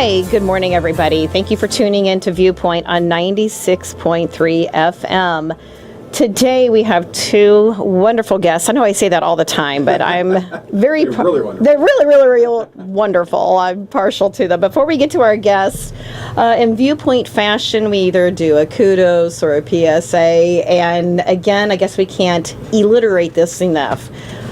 Hi, good morning, everybody. Thank you for tuning in to Viewpoint on 96.3 FM. Today we have two wonderful guests. I know I say that all the time, but I'm very... They're really wonderful. They're really wonderful. I'm partial to them. Before we get to our guests, in Viewpoint fashion, we either do a kudos or a PSA. And again, I guess we can't alliterate this enough.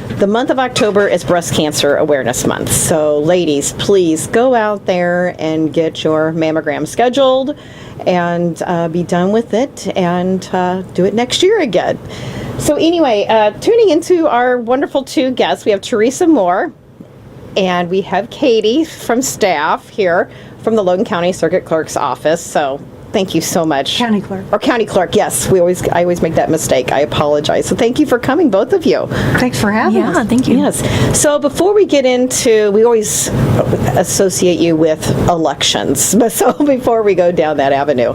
The month of October is Breast Cancer Awareness Month. So ladies, please go out there and get your mammogram scheduled and be done with it and do it next year again. So anyway, tuning into our wonderful two guests, we have Theresa Moore and we have Katie from staff here from the Logan County Circuit Clerk's office. So thank you so much. County Clerk. Or County Clerk, yes. I always make that mistake. I apologize. So thank you for coming, both of you. Thanks for having us. Yeah, thank you. Yes. So before we get into, we always associate you with elections. But so before we go down that avenue,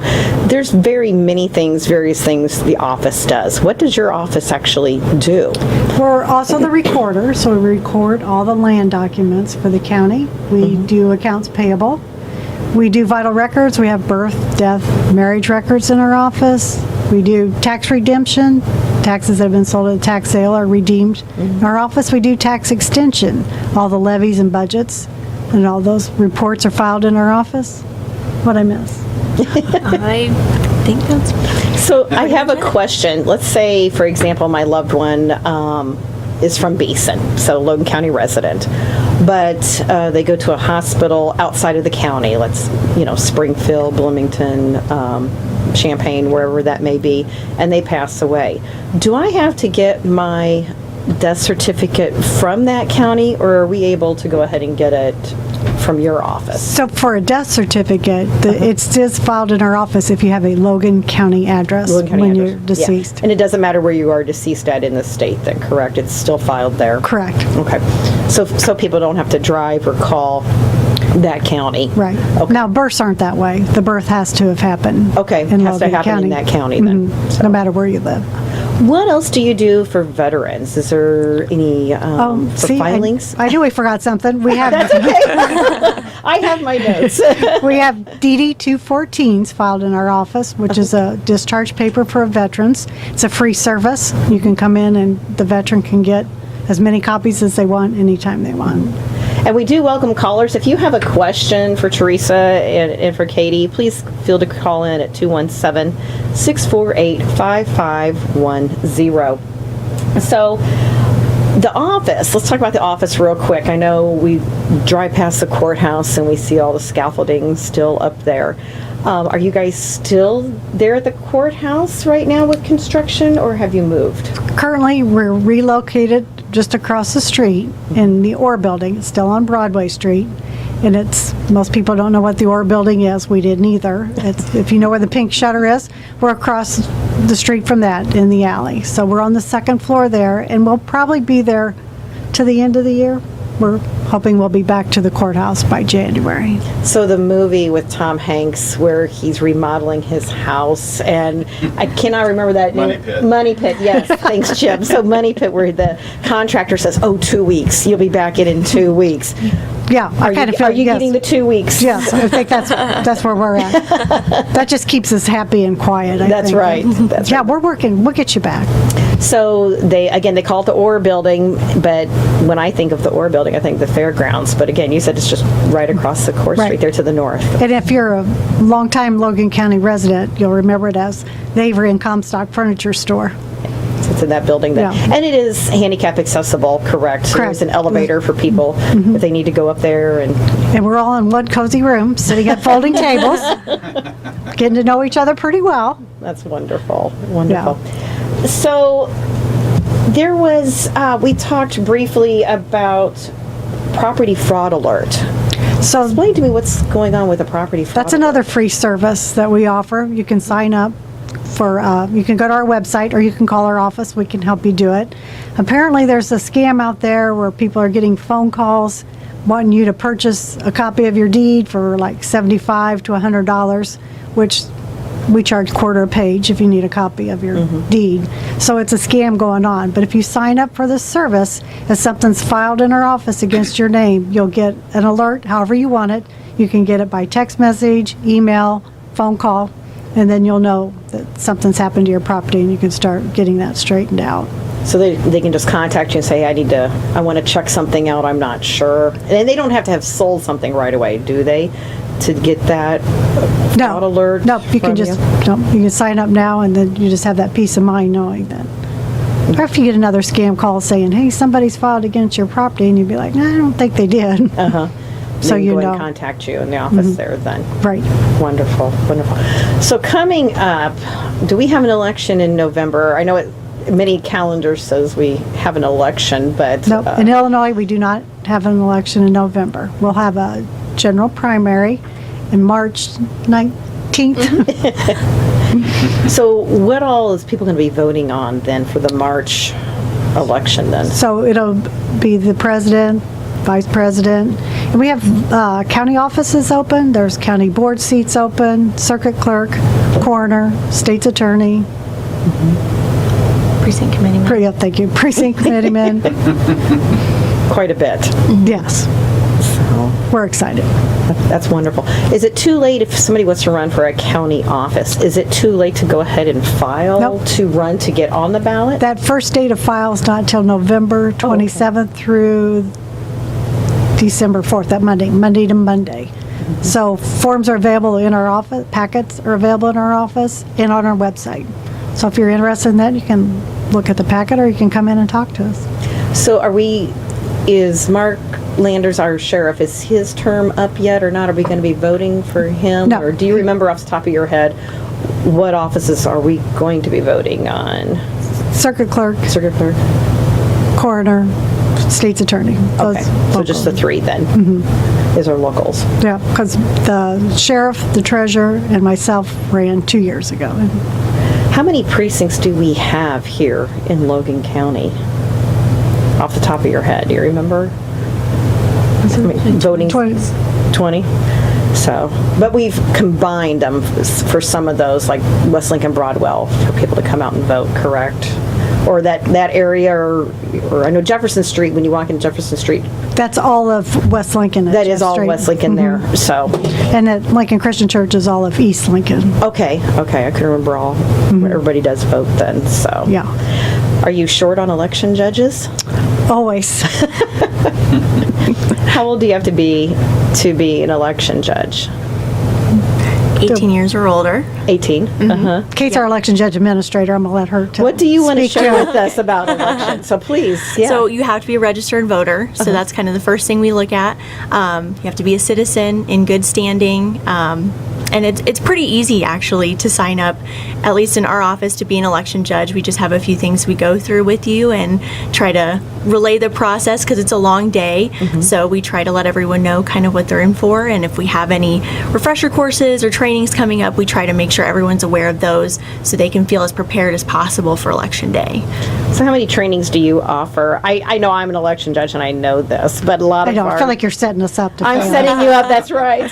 there's various things the office does. What does your office actually do? We're also the recorder, so we record all the land documents for the county. We do accounts payable. We do vital records. We have birth, death, marriage records in our office. We do tax redemption. Taxes that have been sold at a tax sale are redeemed. In our office, we do tax extension. All the levies and budgets and all those reports are filed in our office. What'd I miss? I think that's... So I have a question. Let's say, for example, my loved one is from Beeson, so Logan County resident, but they go to a hospital outside of the county, Springfield, Bloomington, Champaign, wherever that may be, and they pass away. Do I have to get my death certificate from that county, or are we able to go ahead and get it from your office? So for a death certificate, it's just filed in our office if you have a Logan County address you're deceased. Yeah. And it doesn't matter where you are deceased at in the state then, correct? It's still filed there? Correct. Okay. So people don't have to drive or call that county? Right. Okay. Now, births aren't that way. The birth has to have happened. Okay. In Has to Logan happen County. in that county then. So. No matter where you live. What else do you do for veterans? Is there any for filings? I knew we forgot something. We have That's okay. I have my notes. we have DD 214s filed in our office, which is a discharge paper for veterans. It's a free service. You can come in and the veteran can get as many copies as they want anytime they want. And we do welcome callers. If you have a question for Theresa and for Katie, please feel to call in at 217-648-5510. So the office, let's talk about the office real quick. I know we drive past the courthouse and we see all the scaffolding still up there. Are you guys still there at the courthouse right now with construction, or have you moved? Currently, we're relocated just across the street in the Orr Building. It's still on Broadway Street. And most people don't know what the Orr Building is. We didn't either. If you know where the pink shutter is, we're across the street from that in the alley. So we're on the second floor there, and we'll probably be there to the end of the year. We're hoping we'll be back to the courthouse by January. So the movie with Tom Hanks where he's remodeling his house, and I cannot remember that Money name. Pit. Money Pit, yes. Thanks, Chip. So Money Pit, where the contractor says, 2 weeks. You'll be back in 2 weeks. Yeah, I kind of feel. Are you yes. getting the 2 weeks? Yes, I think that's where we're at. That just keeps us happy and quiet. I That's think. right. That's yeah, right. we're working. We'll get you back. So they call it the Orr Building, but when I think of the Orr Building, I think the fairgrounds. But again, you said it's just right across the Court Street there to the north. And if you're a longtime Logan County resident, you'll remember it as the Avery and Comstock Furniture Store. It's in that building there. Yeah. And it is handicap accessible, correct? So there's an elevator for people if they need to go up there. And we're all in one cozy room, sitting at folding tables, getting to know each other pretty well. That's wonderful. Wonderful. Yeah. So there was, we talked briefly about property fraud alert. So explain to me what's going on with the property fraud That's alert. another free service that we offer. You can sign up for, you can go to our website or you can call our office. We can help you do it. Apparently there's a scam out there where people are getting phone calls wanting you to purchase a copy of your deed for like $75 to $100, which we charge $quarter a page if you need a copy of your deed. So it's a scam going on. But if you sign up for this service, if something's filed in our office against your name, you'll get an alert however you want it. You can get it by text message, email, phone call, and then you'll know that something's happened to your property and you can start getting that straightened out. So they can just contact you and say, I want to check something out, I'm not sure. And they don't have to have sold something right away, do they, to get that out alert? No, you can from just, no, you can sign up now and then you just have that peace of mind knowing that. Or if you get another scam call saying, hey, somebody's filed against your property, and you'd be like, no, I don't think they did. Uh-huh. So They you can go know. and contact you in the office there then. Right. Wonderful, wonderful. So coming up, do we have an election in November? I know many calendars says we have an election, but... No, in Illinois, we do not have an election in November. We'll have a general primary in March 19th. So what all is people going to be voting on then for the March election then? So it'll be the president, vice president. And we have county offices open. There's county board seats open, circuit clerk, coroner, state's attorney. Precinct committee. Yeah, thank you. Precinct committeeman. Quite a bit. Yes, So we're excited. that's wonderful. Is it too late if somebody wants to run for a county office? Is it too late to go ahead and file Nope. to run to get on the ballot? That first date of file is not until November 27th through December 4th, that Monday to Monday. So forms are available in our office, packets are available in our office and on our website. So if you're interested in that, you can look at the packet or you can come in and talk to us. So is Mark Landers our sheriff, is his term up yet or not? Are we going to be voting for him? No. Or do you remember off the top of your head, what offices are we going to be voting on? Circuit clerk, Circuit clerk? coroner, state's attorney. Those Okay, so just the local. three then, is our locals. Yeah, because the sheriff, the treasurer, and myself ran 2 years ago. How many precincts do we have here in Logan County? Off the top of your head, do you remember? Voting 20. 20? So, but we've combined them for some of those, like West Lincoln Broadwell, for people to come out and vote, correct? Or that area, or I know Jefferson Street, when you walk in Jefferson Street, That's all of West Lincoln. that is all Straight. West Lincoln there, so. And that Lincoln Christian Church is all of East Lincoln. Okay, I couldn't remember all, everybody does vote then, so. Yeah, Are you short on election judges? always. How old do you have to be an election judge? 18 years or older. 18? Uh-huh. Kate's our election judge administrator. I'm going to let her tell. What do you want to speak share it. with us about elections? So please, yeah. So you have to be a registered voter. So that's kind of the first thing we look at. You have to be a citizen in good standing. And it's pretty easy, actually, to sign up, at least in our office, to be an election judge. We just have a few things we go through with you and try to relay the process because it's a long day. So we try to let everyone know kind of what they're in for. And if we have any refresher courses or trainings coming up, we try to make sure everyone's aware of those so they can feel as prepared as possible for Election Day. So how many trainings do you offer? I know I'm an election judge and I know this, but a lot I of know. I our... feel like you're setting us up to I'm fail. setting you up, that's right.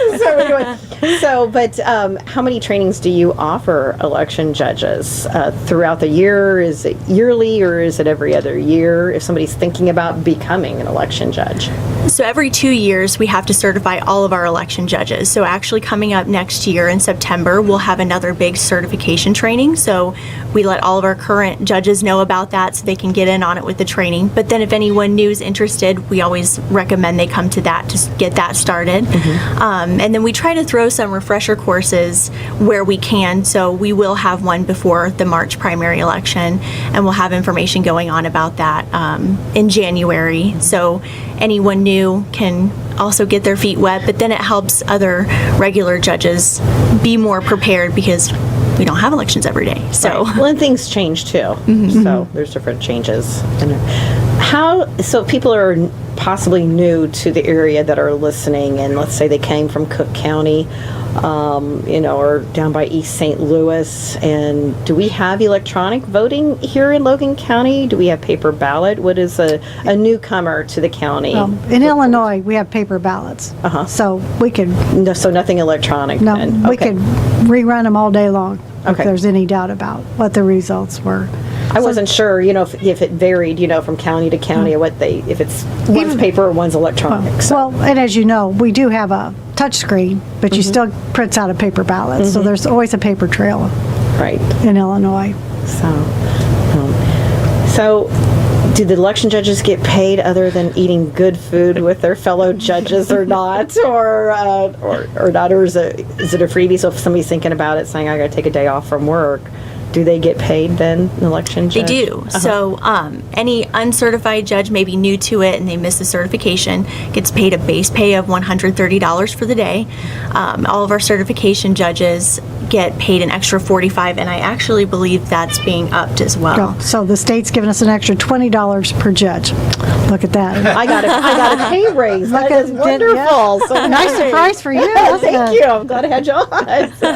But how many trainings do you offer election judges throughout the year? Is it yearly or is it every other year if somebody's thinking about becoming an election judge? So every 2 years, we have to certify all of our election judges. So actually coming up next year in September, we'll have another big certification training. So we let all of our current judges know about that so they can get in on it with the training. But then if anyone new is interested, we always recommend they come to that to get that started. And then we try to throw some refresher courses where we can. So we will have one before the March primary election, and we'll have information going on about that in January. So anyone new can also get their feet wet, but then it helps other regular judges be more prepared because we don't have elections every day. So Well, and things change too. So there's different changes. And so people are possibly new to the area that are listening, and let's say they came from Cook County, or down by East St. Louis. And do we have electronic voting here in Logan County? Do we have paper ballot? What is a newcomer to the county? In Illinois, we have paper ballots. So we could, No, so nothing electronic then? we Okay. could rerun them all day long if Okay. there's any doubt about what the results were. I wasn't sure, if it varied, from county to county, or if it's one's paper or one's electronic. So. Well, and as you know, we do have a touchscreen, but you still prints out a paper ballot. So there's always a paper trail Right. in Illinois. So, do the election judges get paid other than eating good food with their fellow judges or not, or not, or is it a freebie? So if somebody's thinking about it, saying I got to take a day off from work, do they get paid then, an election judge? They do. So any uncertified judge may be new to it and they miss the certification, gets paid a base pay of $130 for the day. All of our certification judges get paid an extra $45, and I actually believe that's being upped as well. So the state's giving us an extra $20 per judge. Look at that. I got a pay raise. That Look at- is wonderful. yeah. So Nice surprise for you. wasn't Thank it? you. I'm glad I had you on. So.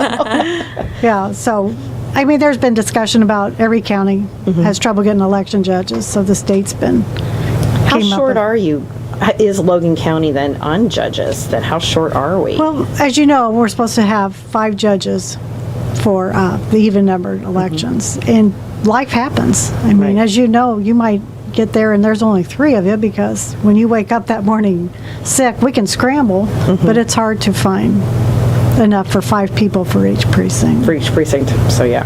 Yeah, so, I mean, there's been discussion about every county has trouble getting election judges, so the state's been. How came up short with- are you? Is Logan County then on judges? Then how short are we? Well, as you know, we're supposed to have 5 judges for the even-numbered elections, and life happens. I mean, Right. as you know, you might get there and there's only 3 of you, because when you wake up that morning sick, we can scramble, but it's hard to find enough for 5 people for each precinct. For each precinct. So yeah.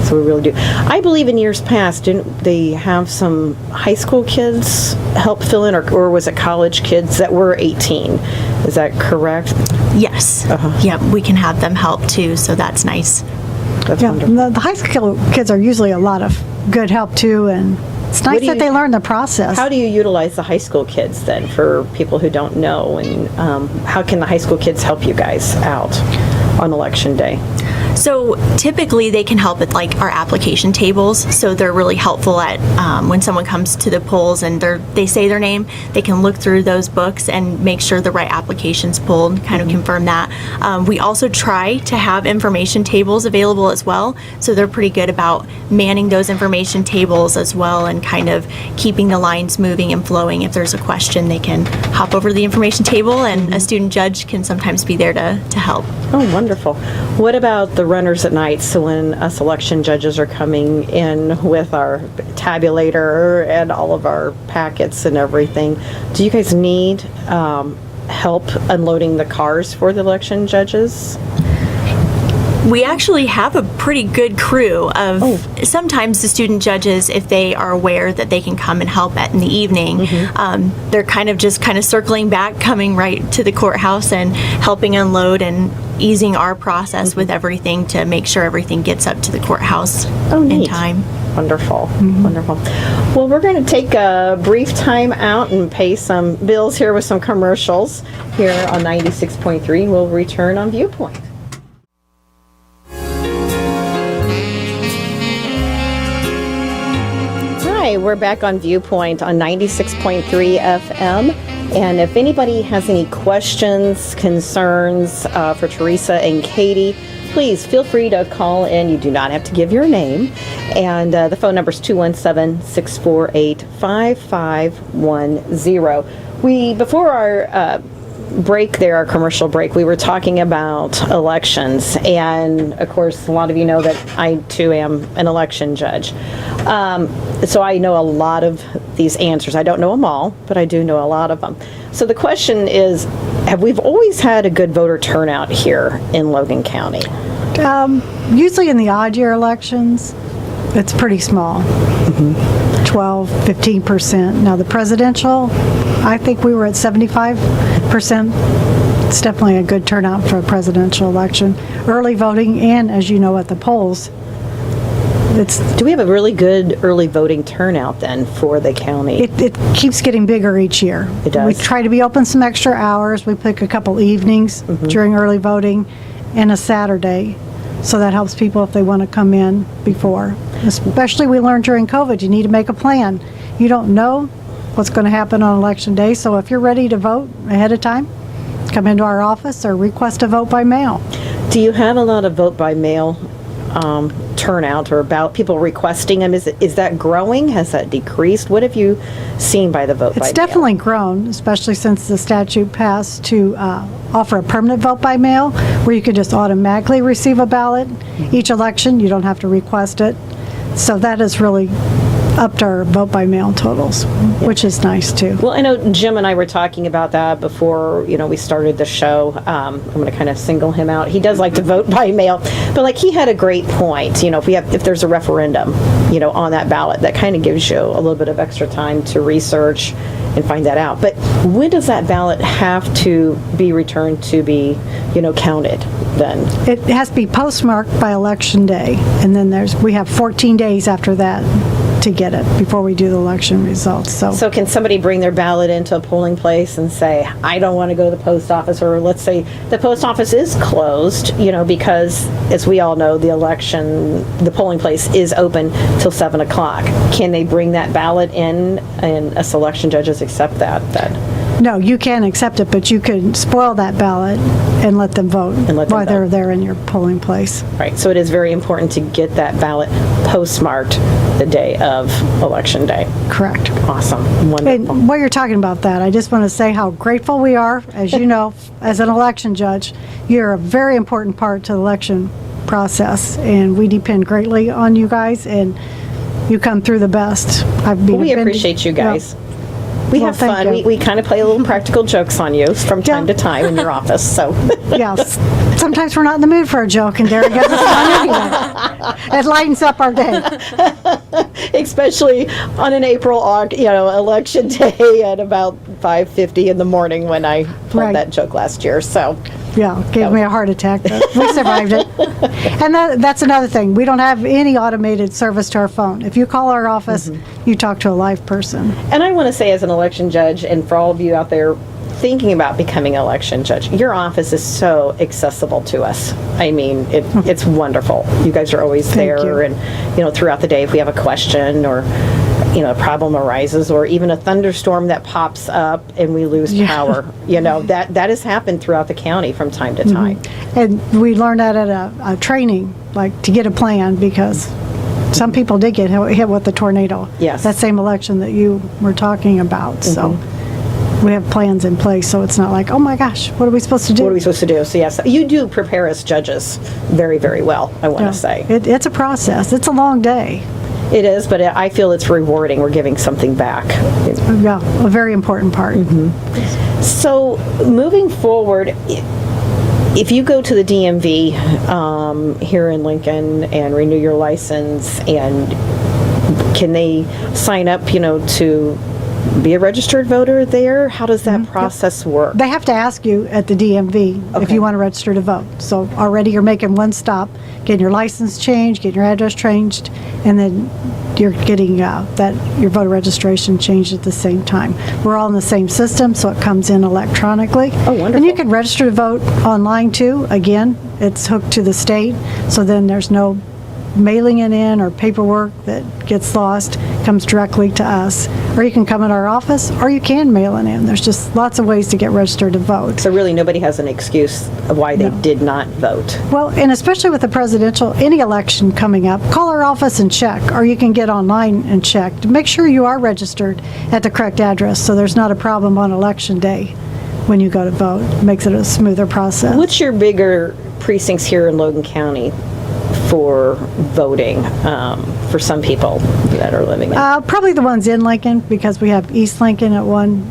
So we really do. I believe in years past, didn't they have some high school kids help fill in, or was it college kids that were 18? Is that correct? Yes. Yep, we can have them help too, so that's nice. That's Yeah, wonderful. the high school kids are usually a lot of good help too, and it's nice do that you- they learn the process. How do you utilize the high school kids then, for people who don't know, and how can the high school kids help you guys out on election day? So typically they can help with like our application tables. So they're really helpful at when someone comes to the polls and they say their name, they can look through those books and make sure the right application's pulled, kind of confirm that. We also try to have information tables available as well. So they're pretty good about manning those information tables as well and kind of keeping the lines moving and flowing. If there's a question, they can hop over to the information table and a student judge can sometimes be there to help. Oh, wonderful. What about the runners at night? So when us election judges are coming in with our tabulator and all of our packets and everything, do you guys need help unloading the cars for the election judges? We actually have a pretty good crew of sometimes the student judges, if they are aware that they can come and help in the evening, they're kind of circling back, coming right to the courthouse and helping unload and easing our process with everything to make sure everything gets up to the courthouse in neat. time. Wonderful, wonderful. Well, we're going to take a brief time out and pay some bills here with some commercials here on 96.3. We'll return on Viewpoint. Hi, we're back on Viewpoint on 96.3 FM. And if anybody has any questions, concerns for Theresa and Katie, please feel free to call in. You do not have to give your name. And the phone number is 217-648-5510. Before our break there, our commercial break, we were talking about elections. And of course, a lot of you know that I too am an election judge. So I know a lot of these answers. I don't know them all, but I do know a lot of them. So the question is, we've always had a good voter turnout here in Logan County? Usually in the odd year elections, it's pretty small. 12, 15%. Now the presidential, I think we were at 75%. It's definitely a good turnout for a presidential election. Early voting, and as you know, at the polls, Do we have a really good early voting turnout then for the county? it keeps getting bigger each year. It does. We try to be open some extra hours. We pick a couple evenings during early voting and a Saturday. So that helps people if they want to come in before. Especially we learned during COVID, you need to make a plan. You don't know what's going to happen on election day, so if you're ready to vote ahead of time, come into our office or request a vote by mail. Do you have a lot of vote by mail turnout, or about people requesting them? Is that growing? Has that decreased? What have you seen by the vote by mail? It's definitely grown, especially since the statute passed to offer a permanent vote by mail, where you could just automatically receive a ballot each election. You don't have to request it. So that has really upped our vote by mail totals, which is nice too. Well, I know Jim and I were talking about that before, we started the show. I'm going to kind of single him out. He does like to vote by mail, but like he had a great point. If there's a referendum, on that ballot, that kind of gives you a little bit of extra time to research and find that out. But when does that ballot have to be returned to be, counted then? It has to be postmarked by election day, and then we have 14 days after that to get it before we do the election results. So can somebody bring their ballot into a polling place and say, I don't want to go to the post office, or let's say the post office is closed, because as we all know, the polling place is open till 7 o'clock. Can they bring that ballot in and us election judges accept that then? No, you can't accept it, but you can spoil that ballot and let them vote while they're there in your polling place. Right, so it is very important to get that ballot postmarked the day of Election Day. Correct. Awesome, wonderful. And while you're talking about that, I just want to say how grateful we are. As you know, as an election judge, you're a very important part to the election process, and we depend greatly on you guys, and you come through the best. We appreciate you guys. We have fun. We kind of play little practical jokes on you from time to time in your office. So yes, sometimes we're not in the mood for a joke, and Dara gets us on anyway. It lightens up our day, especially on an election day at about 5:50 in the morning when I played that joke last year. So yeah, gave me a heart attack, but we survived it. And that's another thing. We don't have any automated service to our phone. If you call our office, you talk to a live person. And I want to say, as an election judge, and for all of you out there thinking about becoming an election judge, your office is so accessible to us. I mean, it's wonderful. You guys are always there, and throughout the day, if we have a question or a problem arises, or even a thunderstorm that pops up and we lose power, that has happened throughout the county from time to time. And we learned that at a training, like to get a plan, because some people did get hit with the tornado. Yes. That same election that you were talking about. So we have plans in place, so it's not like, oh my gosh, what are we supposed to do? What are we supposed to do? So yes, you do prepare us judges very, very well, I want to say. It's a process. It's a long day. It is, but I feel it's rewarding. We're giving something back. Yeah, a very important part. So moving forward, if you go to the DMV here in Lincoln and renew your license, and can they sign up, to be a registered voter there? How does that process work? They have to ask you at the DMV if you want to register to vote. So already you're making one stop, getting your license changed, getting your address changed, and then you're getting your voter registration changed at the same time. We're all in the same system, so it comes in electronically. Oh, wonderful. And you can register to vote online too. Again, it's hooked to the state, so then there's no mailing it in or paperwork that gets lost. Comes directly to us. Or you can come in our office, or you can mail it in. There's just lots of ways to get registered to vote. So really nobody has an excuse of why they did not vote. Well, and especially with the presidential, any election coming up, call our office and check, or you can get online and check to make sure you are registered at the correct address, so there's not a problem on election day when you go to vote. It makes it a smoother process. What's your bigger precincts here in Logan County for voting for some people that are living in? Probably the ones in Lincoln, because we have East Lincoln at one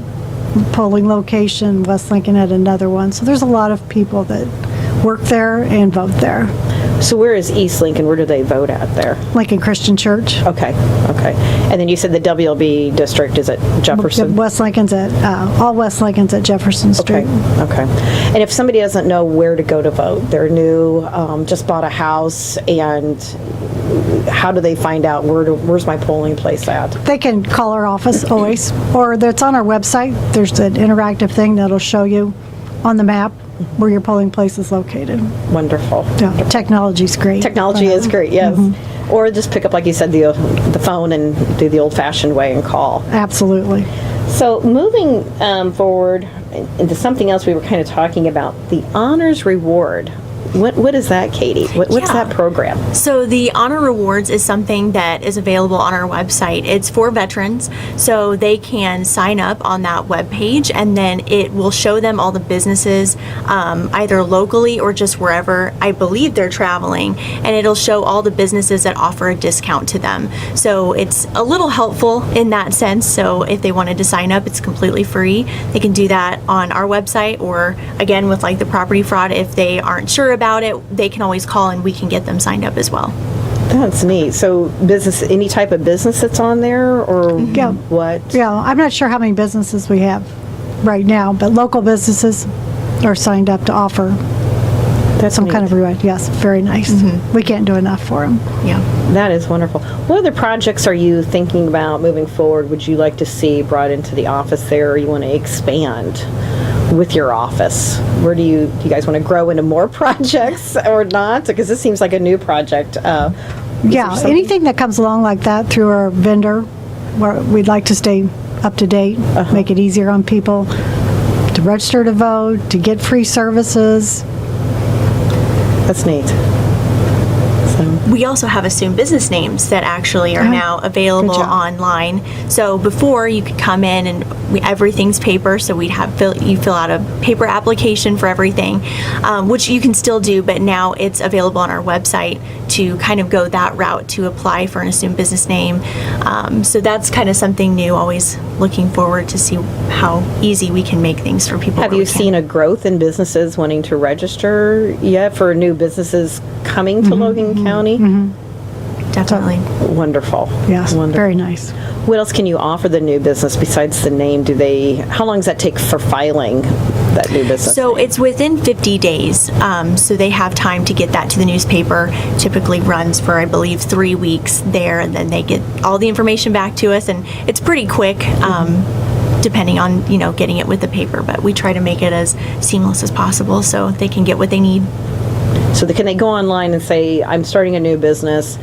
polling location, West Lincoln at another one. So there's a lot of people that work there and vote there. So where is East Lincoln? Where do they vote at there? Lincoln Christian Church. Okay. And then you said the WLB district is at Jefferson? West Lincoln's all West Lincoln's at Jefferson Street. Okay. And if somebody doesn't know where to go to vote, they're new, just bought a house, and how do they find out where's my polling place at? They can call our office always, or it's on our website. There's an interactive thing that'll show you on the map where your polling place is located. Wonderful. Yeah, technology's great. Technology is great, yes. Or just pick up, like you said, the phone and do the old-fashioned way and call. Absolutely. So moving forward into something else we were kind of talking about, the honors reward. What is that, Katie? What's Yeah. that program? So the Honor Rewards is something that is available on our website. It's for veterans, so they can sign up on that webpage, and then it will show them all the businesses, either locally or just wherever I believe they're traveling, and it'll show all the businesses that offer a discount to them. So it's a little helpful in that sense. So if they wanted to sign up, it's completely free. They can do that on our website, or again with like the property fraud, if they aren't sure about it, they can always call and we can get them signed up as well. That's neat. So business, any type of business that's on there, or Yeah. what? Yeah, I'm not sure how many businesses we have right now, but local businesses are signed up to offer That's some neat. kind of reward. Yes, very nice. We can't do enough for them. Yeah. That is wonderful. What other projects are you thinking about moving forward? Would you like to see brought into the office there, or you want to expand with your office? Where do you guys want to grow into more projects or not? Because this seems like a new project. Is there Yeah, something- anything that comes along like that through our vendor, where we'd like to stay up to date, make it easier on people to register to vote, to get free services. That's neat. So, We also have assumed business names that actually are now available Good job. online. So before, you could come in and everything's paper, so we'd have you fill out a paper application for everything, which you can still do, but now it's available on our website to kind of go that route to apply for an assumed business name. So that's kind of something new, always looking forward to see how easy we can make things for people. have where you we can. seen a growth in businesses wanting to register yet, for new businesses coming to Logan County? Definitely. Wonderful. Yes, Wonderful. very nice. What else can you offer the new business besides the name? How long does that take for filing that new business So name? it's within 50 days, so they have time to get that to the newspaper. Typically runs for, I believe, 3 weeks there, and then they get all the information back to us, and it's pretty quick, depending on, getting it with the paper, but we try to make it as seamless as possible so they can get what they need. So can they go online and say, I'm starting a new business?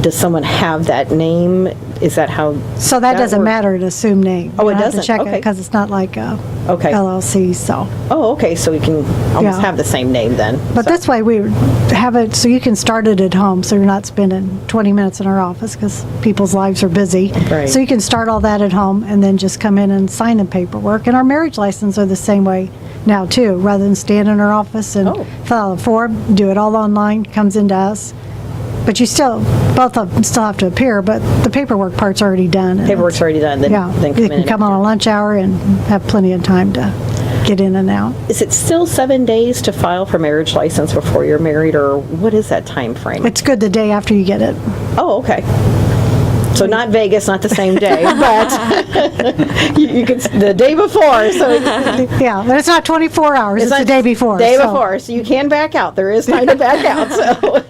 Does someone have that name? Is that how? So that doesn't works? matter, an assumed name. Oh, it You don't have to doesn't? check it Okay. because it's not like a Okay. LLC, so. Oh, okay, so we can almost Yeah. have the same name then. But this way, we have it so you can start it at home, so you're not spending 20 minutes in our office because people's lives are busy. Right. So you can start all that at home and then just come in and sign the paperwork. And our marriage license are the same way now too, rather than stand in our office and Oh. fill out a form, do it all online, comes into us. But both of them still have to appear, but the paperwork part's already done. and Paperwork's already done, then Yeah, then you in can and come on a after. lunch hour and have plenty of time to get in and out. Is it still 7 days to file for marriage license before you're married, or what is that time frame? It's good the day after you get it. Oh, okay. So not Vegas, not the same day, but you could, the day before, so Yeah, but it's not 24 hours, it's the not day before. Day so- before, so you can back out. There is time to back out, so.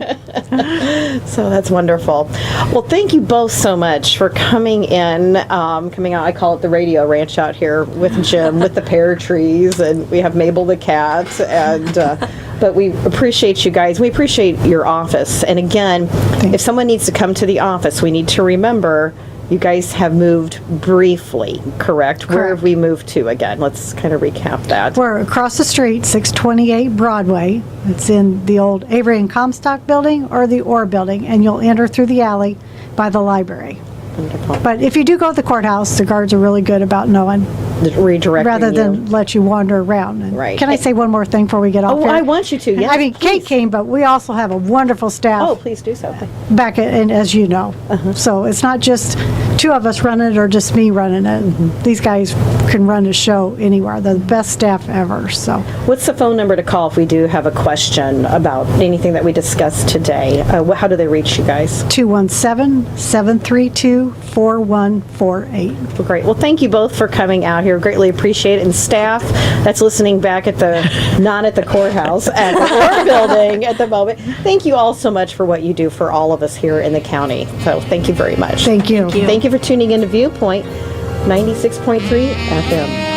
So that's wonderful. Well, thank you both so much for coming out. I call it the radio ranch out here with Jim, with the pear trees, and we have Mabel the cat, and but we appreciate you guys. We appreciate your office. And again, if someone needs to come to the office, we need to remember you guys have moved briefly, correct? Where have Correct. we moved to again? Let's kind of recap that. We're across the street, 628 Broadway. It's in the old Avery and Comstock building or the Orr building, and you'll enter through the alley by the library. Wonderful. But if you do go to the courthouse, the guards are really good about knowing, Redirecting rather you. than let you wander around. And Right. Can I say one more thing before we get off Oh, here? I want you to, yes, I mean, Kate please. came, but we also have a wonderful staff. Oh, please do so. Back at, and as you know. Uh-huh. So it's not just two of us running it or just me running it. Mm-hmm. These guys can run a show anywhere. They're the best staff ever, so. What's the phone number to call if we do have a question about anything that we discussed today? How do they reach you guys? 217-732-4148. Well, great. Well, thank you both for coming out here. Greatly appreciate it. And staff that's listening back at not at the courthouse, at the Orr building at the moment. Thank you all so much for what you do for all of us here in the county. So thank you very much. Thank you. Thank you. Thank you for tuning in to Viewpoint 96.3 FM.